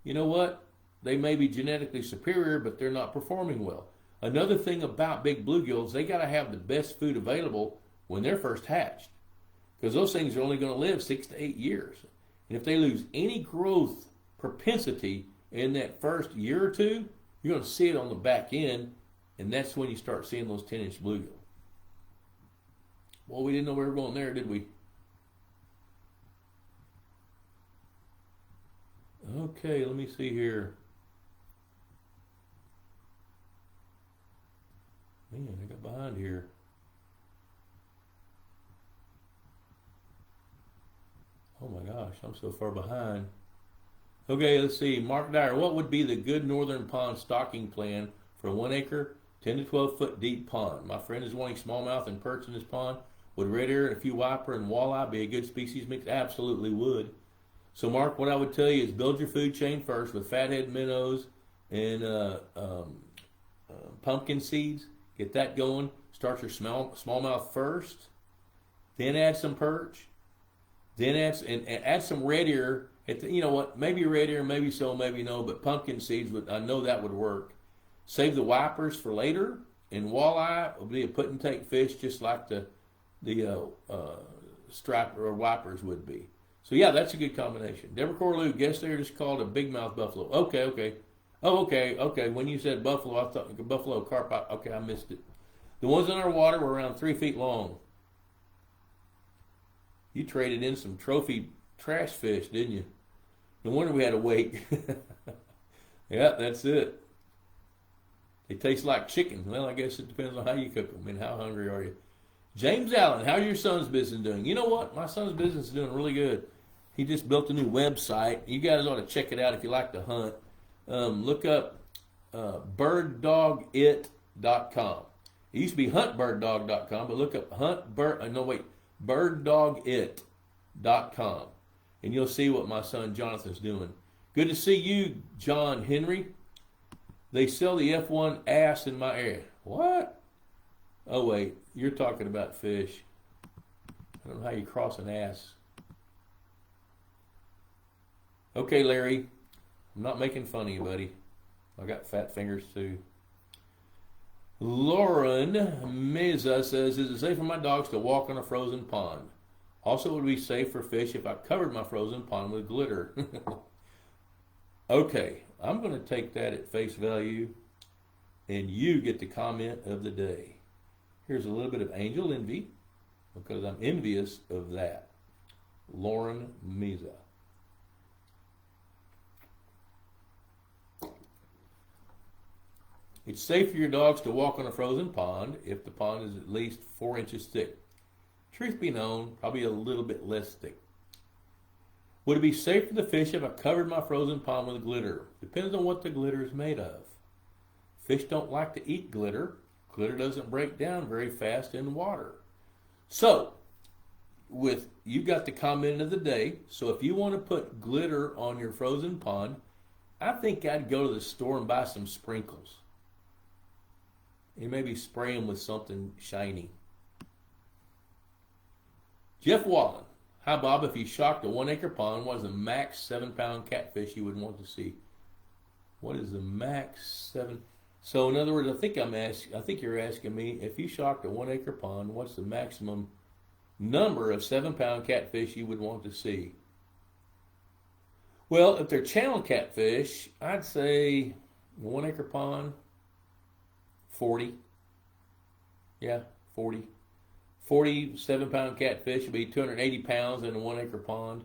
you know what? They may be genetically superior, but they're not performing well. Another thing about big bluegills, they got to have the best food available when they're first hatched, because those things are only going to live 6 to 8 years. And if they lose any growth propensity in that first year or two, you're going to see it on the back end, and that's when you start seeing those 10-inch bluegill. Well, we didn't know we were going there, did we? Okay, let me see here. Man, I got behind here. Oh my gosh, I'm so far behind. Okay, let's see. Mark Dyer, what would be the good northern pond stocking plan for a 1 acre, 10 to 12 foot deep pond? My friend is wanting smallmouth and perch in his pond. Would red ear and a few wiper and walleye be a good species mix? Absolutely would. So Mark, what I would tell you is build your food chain first with fathead minnows and pumpkin seeds. Get that going. Start your smallmouth first. Then add some perch. Then add some red ear. You know what? Maybe red ear, maybe so, maybe no. But pumpkin seeds I know that would work. Save the wipers for later. And walleye will be a put and take fish, just like the striper or wipers would be. So yeah, that's a good combination. Deborah Corlew, guess they're just called a big mouth buffalo. Okay. Oh, okay. When you said buffalo, I thought buffalo carp. Okay, I missed it. The ones in our water were around 3 feet long. You traded in some trophy trash fish, didn't you? No wonder we had to wait. Yeah, that's it. They taste like chicken. Well, I guess it depends on how you cook them and how hungry are you. James Allen, how's your son's business doing? You know what? My son's business is doing really good. He just built a new website. You guys ought to check it out if you like to hunt. Look up birddogit.com. It used to be huntbirddog.com, but look up birddogit.com. And you'll see what my son Jonathan's doing. Good to see you, John Henry. They sell the F1 ass in my area. What? Oh, wait. You're talking about fish. I don't know how you cross an ass. Okay, Larry. I'm not making fun of you, buddy. I got fat fingers, too. Lauren Meza says, is it safe for my dogs to walk on a frozen pond? Also, it would be safe for fish if I covered my frozen pond with glitter. Okay, I'm going to take that at face value, and you get the comment of the day. Here's a little bit of angel envy, because I'm envious of that. Lauren Meza. It's safe for your dogs to walk on a frozen pond if the pond is at least 4 inches thick. Truth be known, probably a little bit less thick. Would it be safe for the fish if I covered my frozen pond with glitter? Depends on what the glitter is made of. Fish don't like to eat glitter. Glitter doesn't break down very fast in water. So, you got the comment of the day. So if you want to put glitter on your frozen pond, I think I'd go to the store and buy some sprinkles. And maybe spray them with something shiny. Jeff Wallen. Hi, Bob. If you shocked a 1 acre pond, what is the max 7-pound catfish you would want to see? What is the max 7? So in other words, I think you're asking me, if you shocked a 1 acre pond, what's the maximum number of 7-pound catfish you would want to see? Well, if they're channel catfish, I'd say 1 acre pond, 40. Yeah, 40. 40 7-pound catfish would be 280 pounds in a 1 acre pond.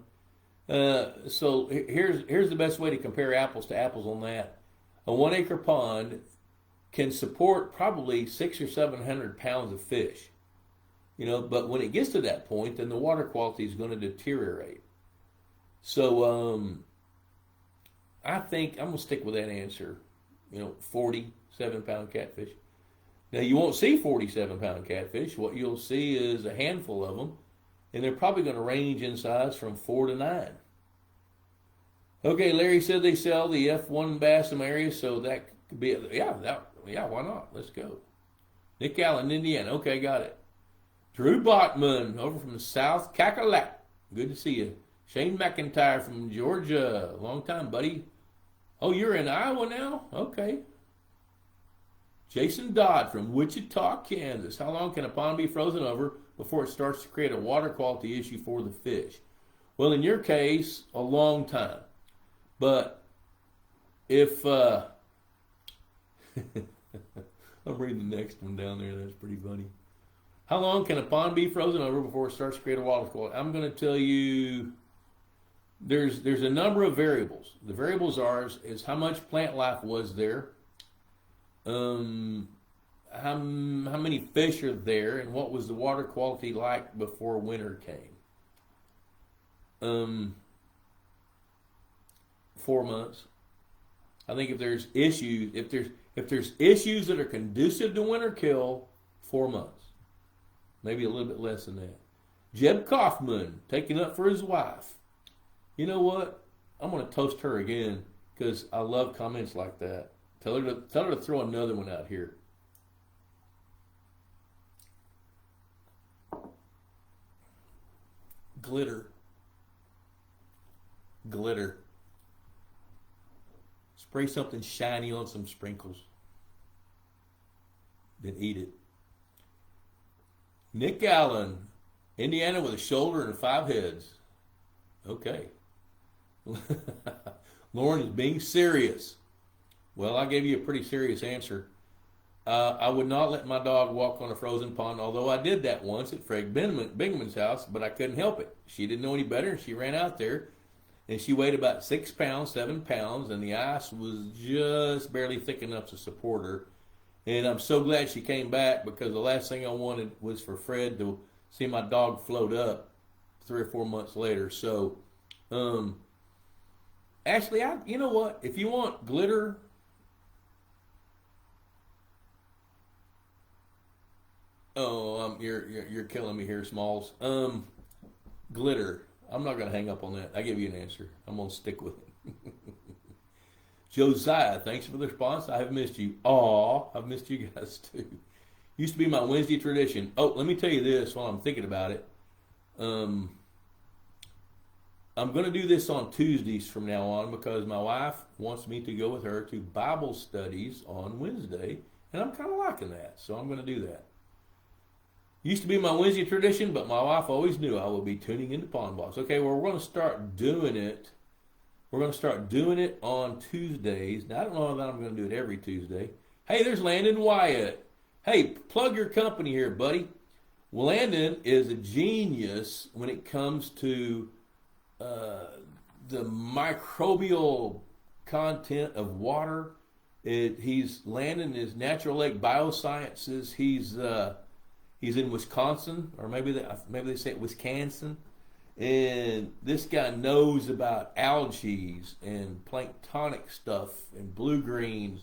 So here's the best way to compare apples to apples on that. A 1 acre pond can support probably 600 or 700 pounds of fish. But when it gets to that point, then the water quality is going to deteriorate. So I think I'm going to stick with that answer. 40 7-pound catfish. Now, you won't see 47-pound catfish. What you'll see is a handful of them, and they're probably going to range in size from 4 to 9. Okay, Larry said they sell the F1 bass in my area, so that could be, yeah, why not? Let's go. Nick Allen, Indiana. Okay, got it. Drew Botman, over from South Cackalack. Good to see you. Shane McIntyre from Georgia. Long time, buddy. Oh, you're in Iowa now? Okay. Jason Dodd from Wichita, Kansas. How long can a pond be frozen over before it starts to create a water quality issue for the fish? Well, in your case, a long time. But if I'm reading the next one down there. That's pretty funny. How long can a pond be frozen over before it starts to create a water quality? I'm going to tell you there's a number of variables. The variables is how much plant life was there, how many fish are there, and what was the water quality like before winter came. 4 months. I think if there's issues that are conducive to winter kill, 4 months. Maybe a little bit less than that. Jeb Kaufman, taking up for his wife. You know what? I'm going to toast her again because I love comments like that. Tell her to throw another one out here. Glitter. Spray something shiny on some sprinkles. Then eat it. Nick Allen, Indiana with a shoulder and 5 heads. Okay. Lauren is being serious. Well, I gave you a pretty serious answer. I would not let my dog walk on a frozen pond, although I did that once at Fred Bingman's house, but I couldn't help it. She didn't know any better, and she ran out there, and she weighed about 6 pounds, 7 pounds, and the ice was just barely thick enough to support her. And I'm so glad she came back, because the last thing I wanted was for Fred to see my dog float up 3 or 4 months later. So, Ashley, you know what? If you want glitter, you're killing me here, Smalls. Glitter. I'm not gonna hang up on that. I give you an answer. I'm gonna stick with it. Josiah, thanks for the response. I have missed you. Aw, I've missed you guys too. Used to be my Wednesday tradition. Oh, let me tell you this while I'm thinking about it. I'm going to do this on Tuesdays from now on, because my wife wants me to go with her to Bible studies on Wednesday, and I'm kind of liking that, so I'm going to do that. Used to be my Wednesday tradition, but my wife always knew I would be tuning into Pond Boss. Okay, well, we're going to start doing it. We're going to start doing it on Tuesdays. Now, I don't know that I'm going to do it every Tuesday. Hey, there's Landon Wyatt. Hey, plug your company here, buddy. Landon is a genius when it comes to the microbial content of water. Landon is Natural Lake Biosciences. He's in Wisconsin, or maybe they say Wisconsin. And this guy knows about algae and planktonic stuff and blue greens,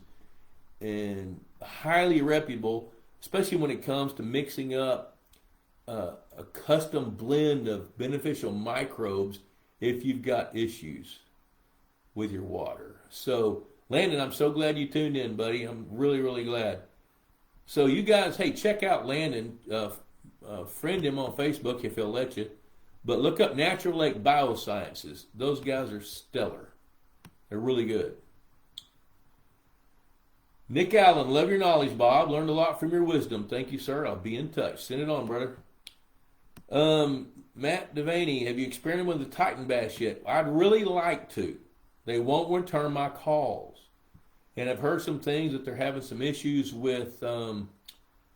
and highly reputable, especially when it comes to mixing up a custom blend of beneficial microbes if you've got issues with your water. So, Landon, I'm so glad you tuned in, buddy. I'm really, really glad. So you guys, hey, check out Landon. Friend him on Facebook if he'll let you. But look up Natural Lake Biosciences. Those guys are stellar. They're really good. Nick Allen, love your knowledge, Bob. Learned a lot from your wisdom. Thank you, sir. I'll be in touch. Send it on, brother. Matt Devaney, have you experimented with the Titan bass yet? I'd really like to. They won't return my calls. And I've heard some things that they're having some issues with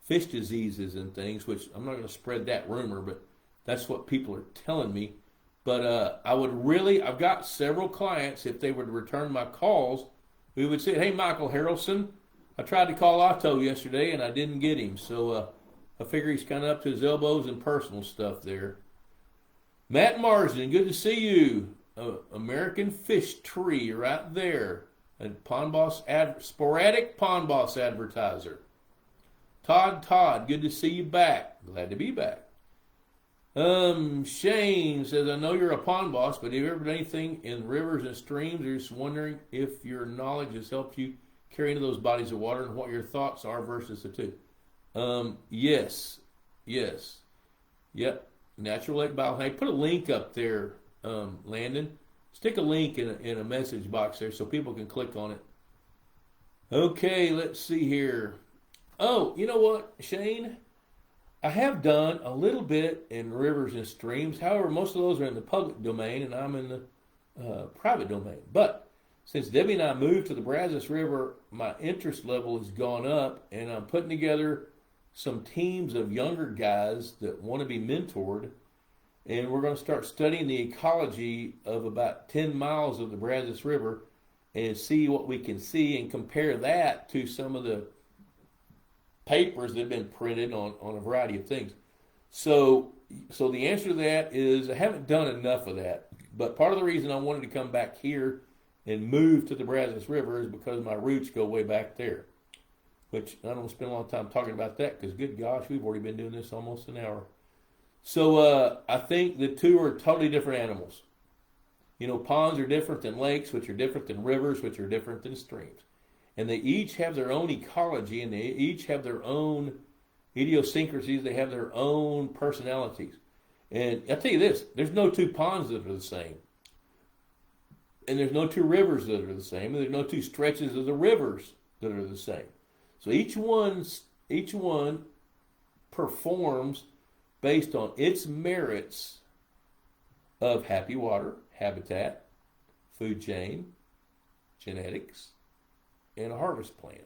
fish diseases and things, which I'm not going to spread that rumor, but that's what people are telling me. But I've got several clients, if they would return my calls, we would say, hey, Michael Harrelson, I tried to call Otto yesterday and I didn't get him. So I figure he's kind of up to his elbows in personal stuff there. Matt Marsden, good to see you. American Fish Tree right there. A Pond Boss sporadic Pond Boss advertiser. Todd, good to see you back. Glad to be back. Shane says, I know you're a pond boss, but have you ever done anything in rivers and streams? You're just wondering if your knowledge has helped you carry into those bodies of water and what your thoughts are versus the two. Yes. Yep. Natural Lake Bio. Hey, put a link up there, Landon. Stick a link in a message box there so people can click on it. Okay, let's see here. Oh, you know what, Shane? I have done a little bit in rivers and streams. However, most of those are in the public domain, and I'm in the private domain. But since Debbie and I moved to the Brazos River, my interest level has gone up, and I'm putting together some teams of younger guys that want to be mentored, and we're going to start studying the ecology of about 10 miles of the Brazos River and see what we can see and compare that to some of the papers that have been printed on a variety of things. So the answer to that is I haven't done enough of that. But part of the reason I wanted to come back here and move to the Brazos River is because my roots go way back there. Which I don't spend a lot of time talking about that because, good gosh, we've already been doing this almost an hour. So I think the two are totally different animals. You know, ponds are different than lakes, which are different than rivers, which are different than streams. and they each have their own ecology, and they each have their own idiosyncrasies. They have their own personalities. And I'll tell you this, there's no two ponds that are the same. And there's no two rivers that are the same. And there's no two stretches of the rivers that are the same. So each one performs based on its merits of happy water, habitat, food chain, genetics, and a harvest plan.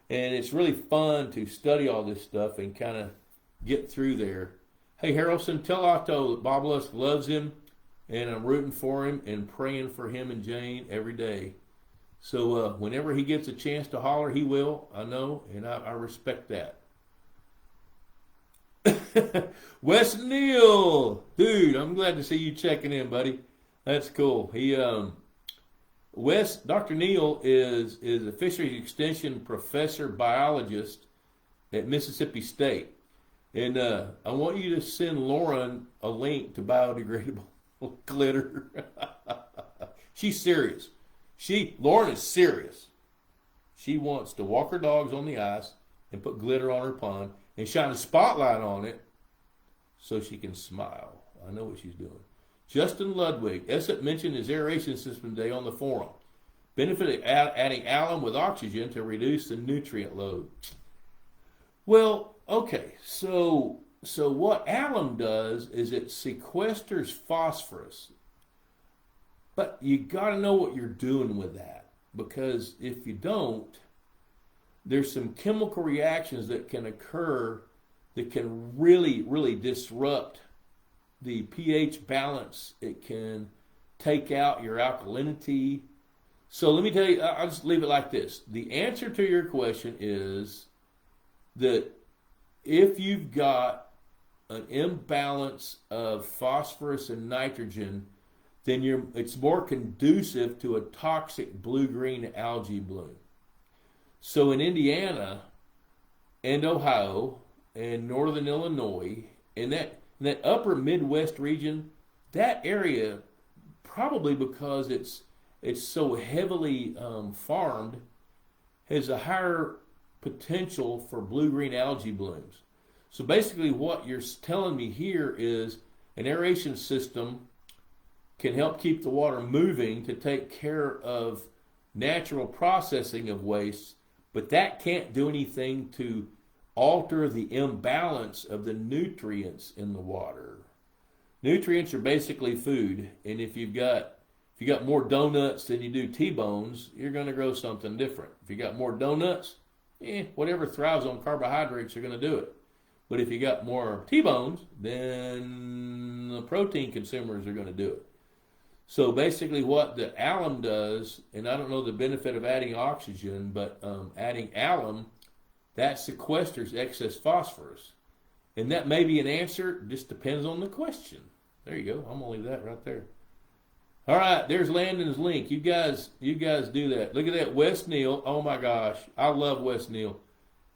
And it's really fun to study all this stuff and kind of get through there. Hey, Harrelson, tell Otto that Bob Lusk loves him, and I'm rooting for him and praying for him and Jane every day. So whenever he gets a chance to holler, he will. I know, and I respect that. Wes Neal, dude, I'm glad to see you checking in, buddy. That's cool. Dr. Neal is a fisheries extension professor biologist at Mississippi State. And I want you to send Lauren a link to biodegradable glitter. She's serious. Lauren is serious. She wants to walk her dogs on the ice and put glitter on her pond and shine a spotlight on it so she can smile. I know what she's doing. Justin Ludwig, Essett mentioned his aeration system today on the forum. Benefit of adding alum with oxygen to reduce the nutrient load. Well, okay, so what alum does is it sequesters phosphorus. But you got to know what you're doing with that, because if you don't, there's some chemical reactions that can occur that can really, really disrupt the pH balance. It can take out your alkalinity. So let me tell you, I'll just leave it like this. The answer to your question is that if you've got an imbalance of phosphorus and nitrogen, then it's more conducive to a toxic blue-green algae bloom. So in Indiana and Ohio and northern Illinois, in that upper Midwest region, that area, probably because it's so heavily farmed, has a higher potential for blue-green algae blooms. So basically what you're telling me here is an aeration system can help keep the water moving to take care of natural processing of waste, but that can't do anything to alter the imbalance of the nutrients in the water. Nutrients are basically food, and if you got more donuts than you do T-bones, you're going to grow something different. If you got more donuts, whatever thrives on carbohydrates are going to do it. But if you got more T-bones, then the protein consumers are going to do it. So basically what the alum does, and I don't know the benefit of adding oxygen, but adding alum, that sequesters excess phosphorus. And that may be an answer, just depends on the question. There you go. I'm going to leave that right there. All right, there's Landon's link. You guys do that. Look at that, Wes Neal. Oh my gosh, I love Wes Neal.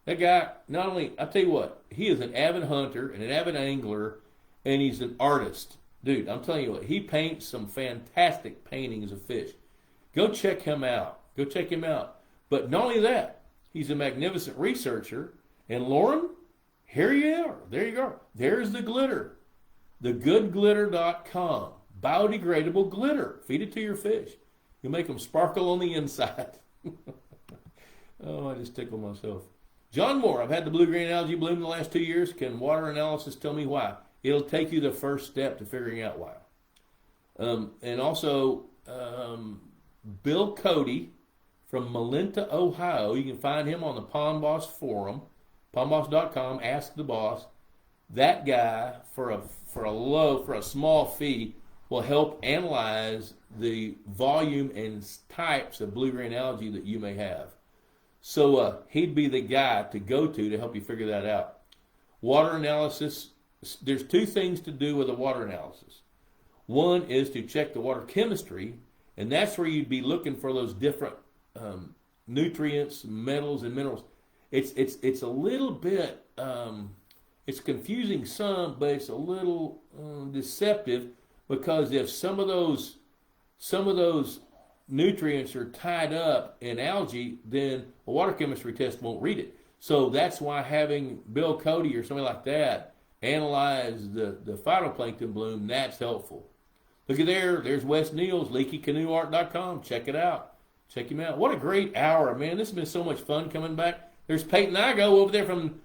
That guy, not only, I tell you what, he is an avid hunter and an avid angler, and he's an artist. Dude, I'm telling you what, he paints some fantastic paintings of fish. Go check him out. Go check him out. But not only that, he's a magnificent researcher. And Lauren, here you are. There you go. There's the glitter. Thegoodglitter.com. Biodegradable glitter. Feed it to your fish. You'll make them sparkle on the inside. Oh, I just tickled myself. John Moore, I've had the blue-green algae bloom the last 2 years. Can water analysis tell me why? It'll take you the first step to figuring out why. And also, Bill Cody from Melinta, Ohio. You can find him on the Pond Boss forum, pondboss.com. Ask the boss. That guy, for a small fee, will help analyze the volume and types of blue-green algae that you may have. So he'd be the guy to go to help you figure that out. Water analysis, there's two things to do with a water analysis. One is to check the water chemistry, and that's where you'd be looking for those different nutrients, metals, and minerals. It's a little bit, it's confusing some, but it's a little deceptive, because if some of those nutrients are tied up in algae, then a water chemistry test won't read it. So that's why having Bill Cody or somebody like that analyze the phytoplankton bloom, that's helpful. Look at there's Wes Neal's leakycanoeart.com. Check it out. Check him out. What a great hour, man. This has been so much fun coming back. There's Peyton Igo over there from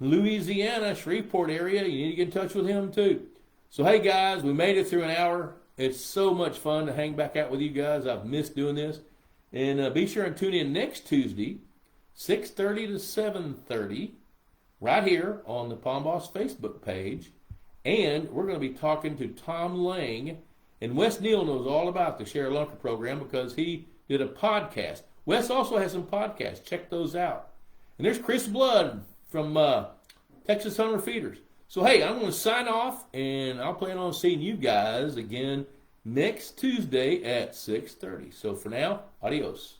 Louisiana, Shreveport area. You need to get in touch with him too. So hey guys, we made it through an hour. It's so much fun to hang back out with you guys. I've missed doing this. And be sure and tune in next Tuesday, 6:30 to 7:30, right here on the Pond Boss Facebook page. And we're going to be talking to Tom Lang. And Wes Neal knows all about the Share Lunker program because he did a podcast. Wes also has some podcasts. Check those out. And there's Chris Blood from Texas Hunter Feeders. So, hey, I'm going to sign off, and I'll plan on seeing you guys again next Tuesday at 6:30. So, for now, adios.